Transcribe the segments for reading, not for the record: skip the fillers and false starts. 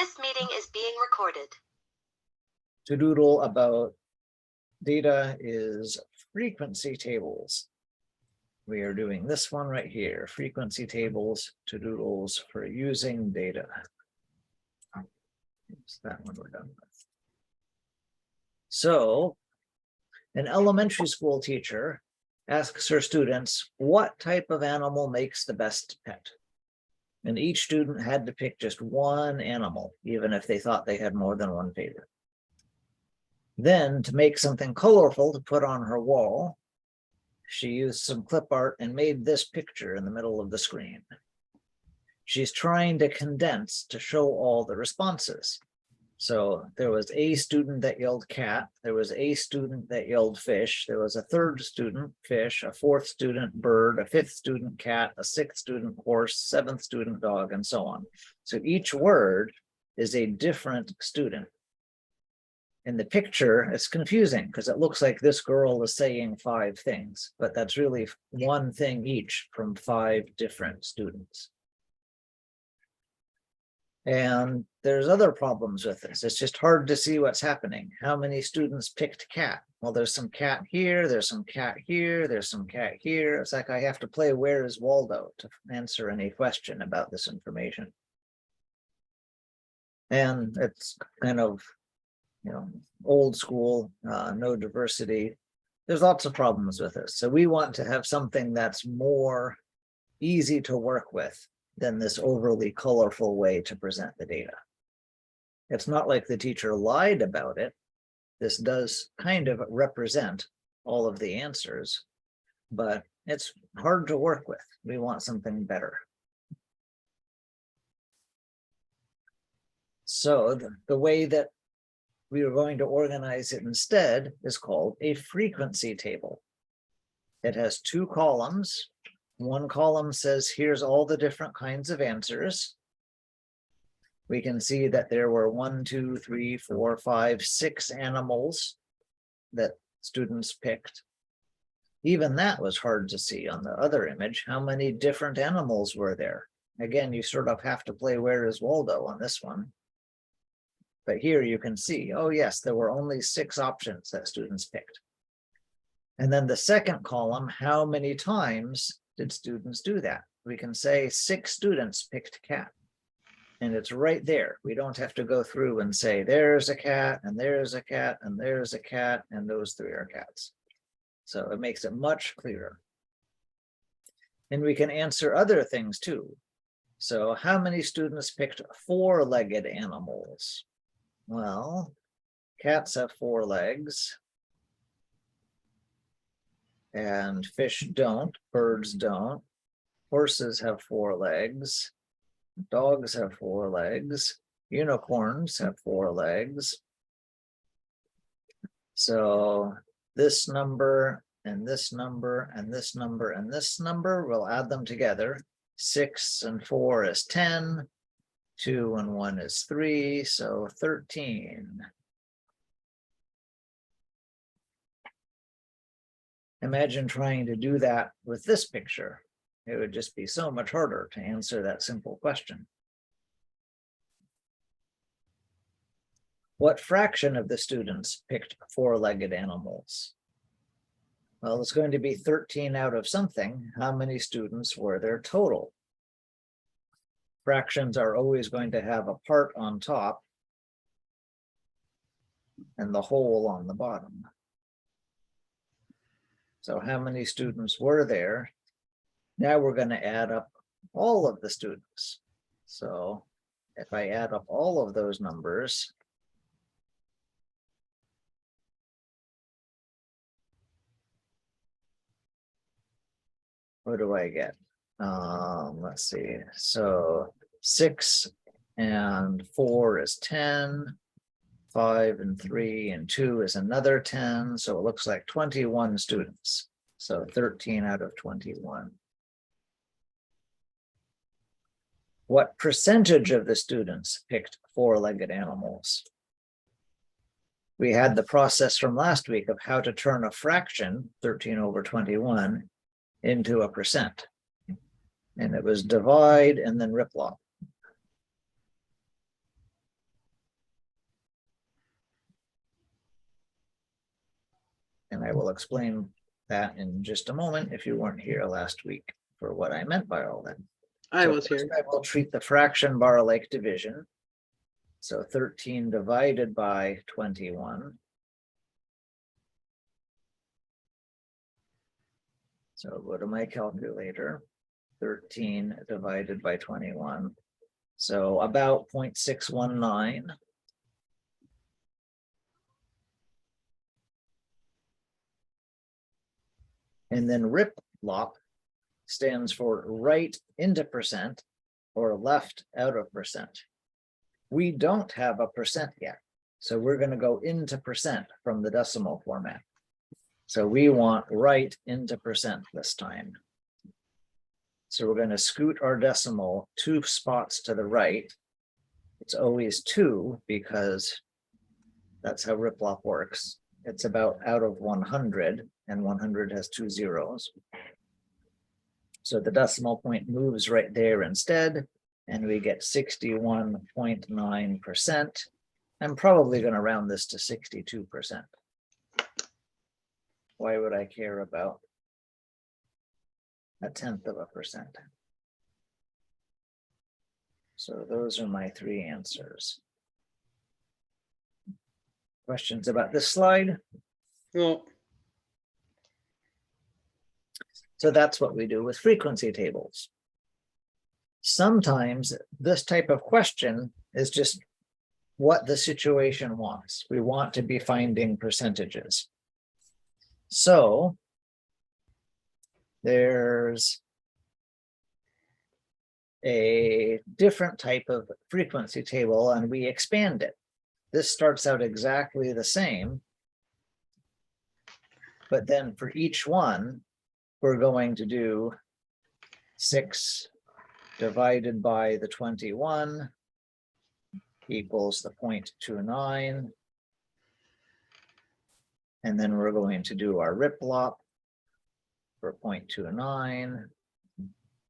This meeting is being recorded. To doodle about data is frequency tables. We are doing this one right here, frequency tables to doodles for using data. That one we're done with. So, an elementary school teacher asks her students, what type of animal makes the best pet? And each student had to pick just one animal, even if they thought they had more than one favorite. Then, to make something colorful to put on her wall, she used some clip art and made this picture in the middle of the screen. She's trying to condense to show all the responses. So there was a student that yelled cat, there was a student that yelled fish, there was a third student fish, a fourth student bird, a fifth student cat, a sixth student horse, seventh student dog, and so on. So each word is a different student. In the picture, it's confusing because it looks like this girl is saying 5 things, but that's really one thing each from 5 different students. And there's other problems with this. It's just hard to see what's happening. How many students picked cat? Well, there's some cat here, there's some cat here, there's some cat here. It's like I have to play Where is Waldo to answer any question about this information. And it's kind of, old school, no diversity. There's lots of problems with this. So we want to have something that's more easy to work with than this overly colorful way to present the data. It's not like the teacher lied about it. This does kind of represent all of the answers, but it's hard to work with. We want something better. So the way that we are going to organize it instead is called a frequency table. It has 2 columns. One column says, here's all the different kinds of answers. We can see that there were 1, 2, 3, 4, 5, 6 animals that students picked. Even that was hard to see on the other image. How many different animals were there? Again, you sort of have to play Where is Waldo on this one. But here you can see, oh yes, there were only 6 options that students picked. And then the second column, how many times did students do that? We can say 6 students picked cat. And it's right there. We don't have to go through and say, there's a cat, and there's a cat, and there's a cat, and those 3 are cats. So it makes it much clearer. And we can answer other things too. So how many students picked 4-legged animals? Well, cats have 4 legs. And fish don't, birds don't. Horses have 4 legs. Dogs have 4 legs. Unicorns have 4 legs. So this number and this number and this number and this number, we'll add them together. 6 and 4 is 10. 2 and 1 is 3, so 13. Imagine trying to do that with this picture. It would just be so much harder to answer that simple question. What fraction of the students picked 4-legged animals? Well, it's going to be 13 out of something. How many students were there total? Fractions are always going to have a part on top and the whole on the bottom. So how many students were there? Now we're going to add up all of the students. So if I add up all of those numbers, what do I get? Let's see. So 6 and 4 is 10. 5 and 3 and 2 is another 10. So it looks like 21 students. So 13 out of 21. What percentage of the students picked 4-legged animals? We had the process from last week of how to turn a fraction, 13 over 21, into a percent. And it was divide and then Riplop. And I will explain that in just a moment if you weren't here last week for what I meant by all that. I So was here. first I will treat the fraction bar-like division. So 13 divided by 21. So I'll go to my calculator. 13 divided by 21. So about 0.619. And then RIPLOP stands for right into percent or left out of percent. We don't have a percent yet, so we're going to go into percent from the decimal format. So we want right into percent this time. So we're going to scoot our decimal 2 spots to the right. It's always 2 because that's how RIPLOP works. It's about out of 100, and 100 has 2 zeros. So the decimal point moves right there instead, and we get 61.9%. I'm probably going to round this to 62%. Why would I care about 0.1%? So those are my 3 answers. Questions about this slide? Well, So that's what we do with frequency tables. Sometimes this type of question is just what the situation wants. We want to be finding percentages. So there's a different type of frequency table and we expand it. This starts out exactly the same, but then for each one, we're going to do 6 divided by the 21 equals the 0.29. And then we're going to do our RIPLOP for 0.29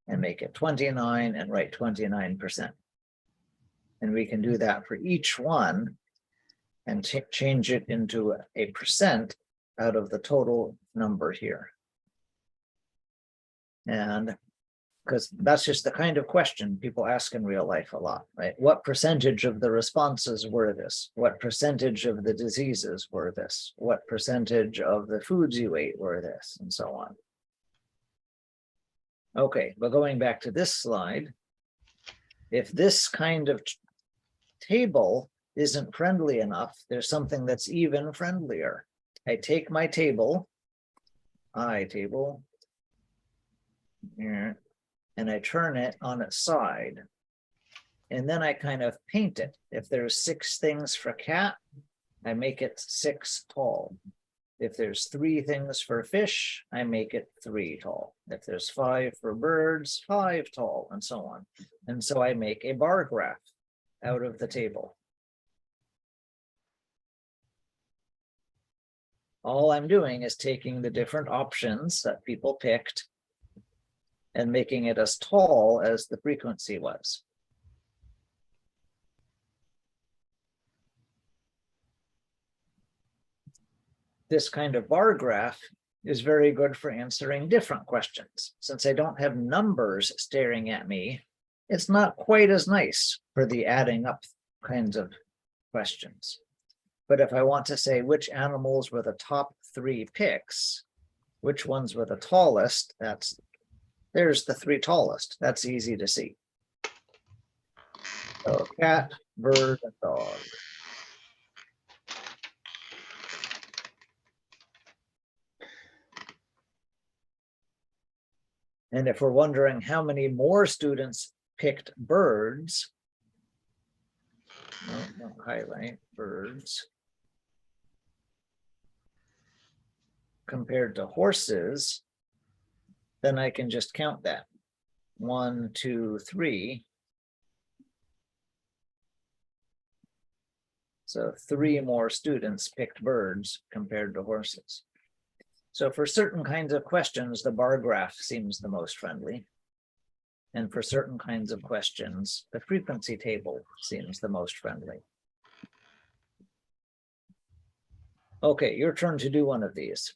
and make it 29 and write 29%. And we can do that for each one and change it into a percent out of the total number here. And because that's just the kind of question people ask in real life a lot, right? What percentage of the responses were this? What percentage of the diseases were this? What percentage of the foods you ate were this? And so on. Okay, but going back to this slide, if this kind of table isn't friendly enough, there's something that's even friendlier. I take my table, table, here, and I turn it on its side. And then I kind of paint it. If there's 6 things for cat, I make it 6 tall. If there's 3 things for fish, I make it 3 tall. If there's 5 for birds, 5 tall, and so on. And so I make a bar graph out of the table. All I'm doing is taking the different options that people picked and making it as tall as the frequency was. This kind of bar graph is very good for answering different questions. Since I don't have numbers staring at me, it's not quite as nice for the adding up kinds of questions. But if I want to say which animals were the top 3 picks, which ones were the tallest, there's the 3 tallest. That's easy to see. So cat, bird, and dog. And if we're wondering how many more students picked birds, don't highlight birds, compared to horses, then I can just count that. 1, 2, 3. So 3 more students picked birds compared to horses. So for certain kinds of questions, the bar graph seems the most friendly. And for certain kinds of questions, the frequency table seems the most friendly. Okay, your turn to do one of these.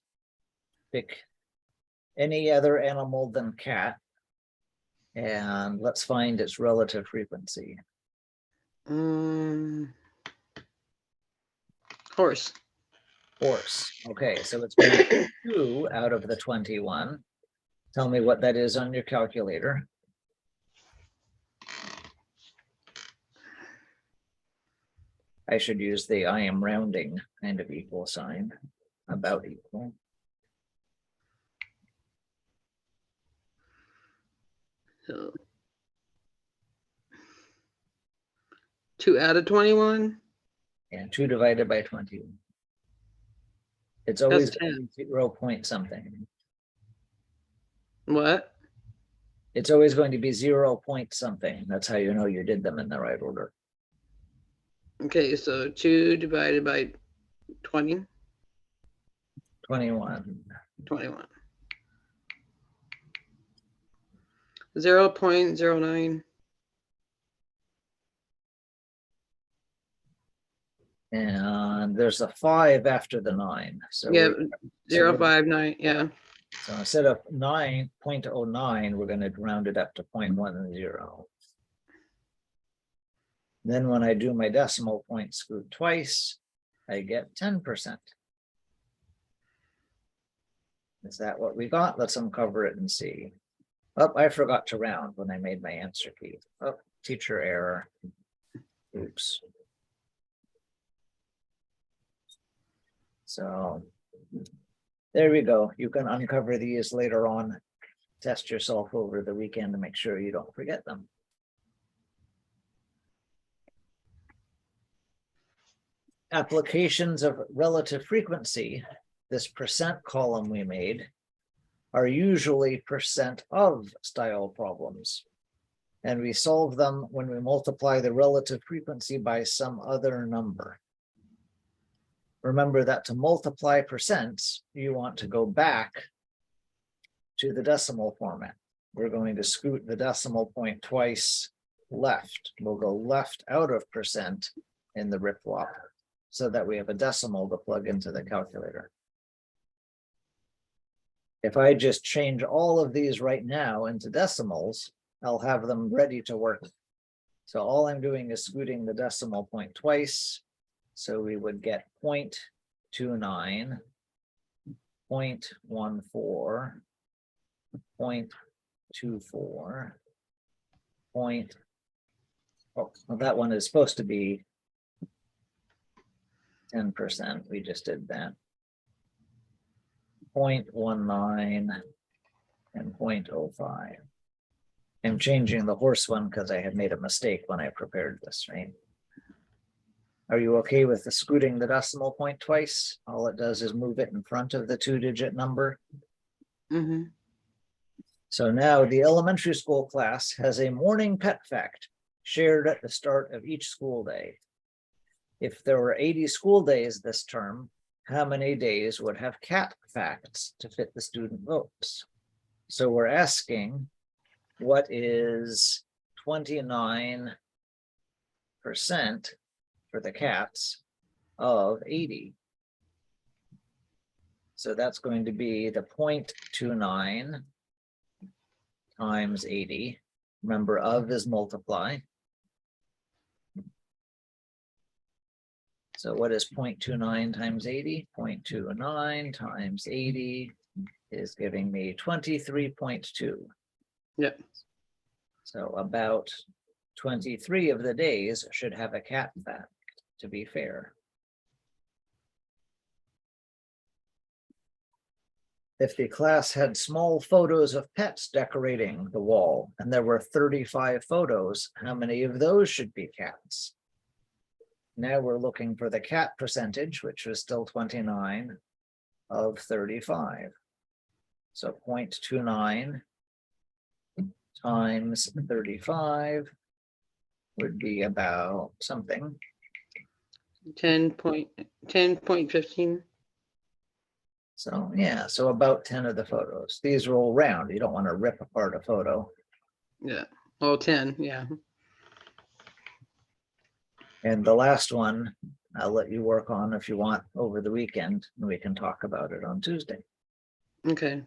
Pick any other animal than cat. And let's find its relative frequency. Horse. Horse. Okay, so it's going to be 2 out of the 21. Tell me what that is on your calculator. I should use the I am rounding kind of equal sign, about equal. So 2 out of 21. And 2 divided by 20. It's always 0 point something. What? It's always going to be 0 point something. That's how you know you did them in the right order. Okay, so 2 divided by 20. 21. 21. 0.09. And there's a 5 after the 9. So Yeah, so 0.59. Yeah. So instead of 9.09, we're going to round it up to 0.10. Then when I do my decimal point scoot twice, I get 10%. Is that what we got? Let's uncover it and see. Oh, I forgot to round when I made my answer key. Oh, teacher error. Oops. So there we go. You can uncover these later on. Test yourself over the weekend to make sure you don't forget them. Applications of relative frequency, this percent column we made, are usually percent of style problems. And we solve them when we multiply the relative frequency by some other number. Remember that to multiply percents, you want to go back to the decimal format. We're going to scoot the decimal point twice left. We'll go left out of percent in the RipLop so that we have a decimal to plug into the calculator. If I just change all of these right now into decimals, I'll have them ready to work. So all I'm doing is scooting the decimal point twice. So we would get 0.29, 0.14, 0.24, oh, well, that one is supposed to be 10%. We just did that. 0.19 and 0.05. I'm changing the horse one because I had made a mistake when I prepared this, right? Are you okay with the scooting the decimal point twice? All it does is move it in front of the 2-digit number. Mm-hmm. So now the elementary school class has a morning pet fact shared at the start of each school day. If there were 80 school days this term, how many days would have cat facts to fit the student votes? So we're asking, what is 29% for the cats of 80? So that's going to be the 0.29 times 80. Remember, of is multiply. So what is 0.29 times 80? 0.29 times 80 is giving me 23.2. Yep. So about 23 of the days should have a cat fact, to be fair. If the class had small photos of pets decorating the wall, and there were 35 photos, how many of those should be cats? Now we're looking for the cat percentage, which was still 29 of 35. So 0.29 times 35 would be about something. 10.15. So yeah, so about 10 of the photos. These are all round. You don't want to rip apart a photo. Yeah. Oh, 10. Yeah. And the last one, I'll let you work on if you want over the weekend, and we can talk about it on Tuesday. Okay,